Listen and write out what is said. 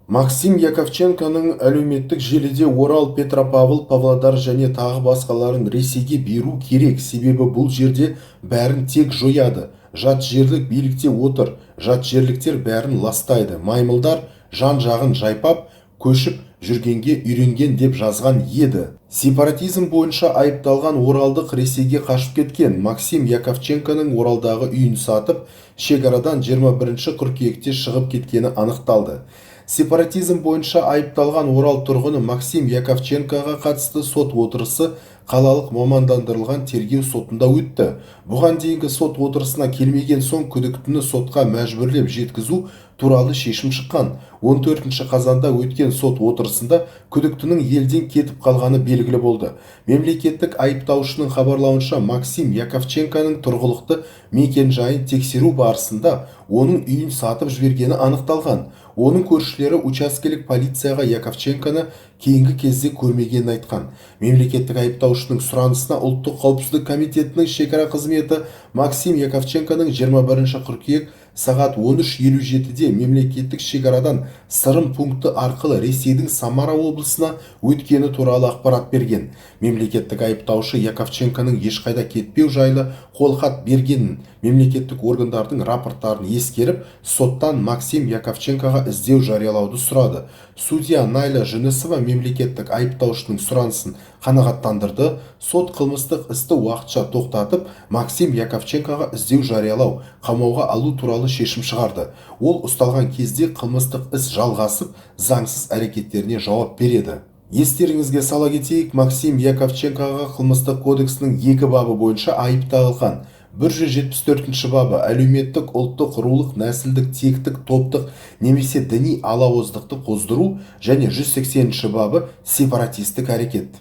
Максим Яковченконың әлеуметтік желіде Орал, Петропавл, Павлодар және тағы басқаларын Ресейге беру керек, себебі бұл жерде бәрін тек жояды. Жат жерлік билікте отыр, жат жерліктер бәрін ластайды. Маймылдар жан-жағын жайпап, көшіп жүргенге үйренген деп жазған еді. Сепаратизм бойынша айыпталған оралдық Ресейге қашып кеткен. Максим Яковченконың Оралдағы үйін сатып, шекарадан 21 қыркүйекте шығып кеткені анықталды. Сепаратизм бойынша айыпталған Орал тұрғыны Максим Яковченкоға қатысты сот отырысы қалалық мамандандырылған тергеу сотында өтті. Бұған дейінгі сот отырысына келмеген соң күдіктіні сотқа мәжбүрлеп жеткізу туралы шешім шыққан. 14 қазанда өткен сот отырысында күдіктінің елден кетіп қалғаны белгілі болды. Мемлекеттік айыптаушының хабарлауынша Максим Яковченконың тұрғылықты мекен-жайын тексеру барысында оның үйін сатып жібергені анықталған. Оның көршілері учаскелік полицияға Яковченконы кейінгі кезде көрмегенін айтқан. Мемлекеттік айыптаушының сұранысына ұлттық қауіпсіздік комитетінің шекара қызметі Максим Яковченконың 21 қыркүйек сағат 13:57-де мемлекеттік шекарадан Сырым пункті арқылы Ресейдің Самара облысына өткені туралы ақпарат берген. Мемлекеттік айыптаушы Яковченконың ешқайда кетпеу жайлы қолхат бергенін, мемлекеттік органдардың рапорттарын ескеріп, соттан Максим Яковченкоға іздеу жариялауды сұрады. Судья Найля Жүнісова мемлекеттік айыптаушының сұранысын қанағаттандырды. Сот қылмыстық істі уақытша тоқтатып, Максим Яковченкоға іздеу жариялау, қамауға алу туралы шешім шығарды. Ол ұсталған кезде қылмыстық іс жалғасып, заңсыз әрекеттеріне жауап береді. Естеріңізге сала кетейік, Максим Яковченкоға қылмыстық кодексінің 2 бабы бойынша айып тағылған. 174 бабы әлеуметтік, ұлттық, рулық, нәсілдік, тектік, топтық немесе діни алауыздықты қоздыру және 180 бабы сепаратистік әрекет.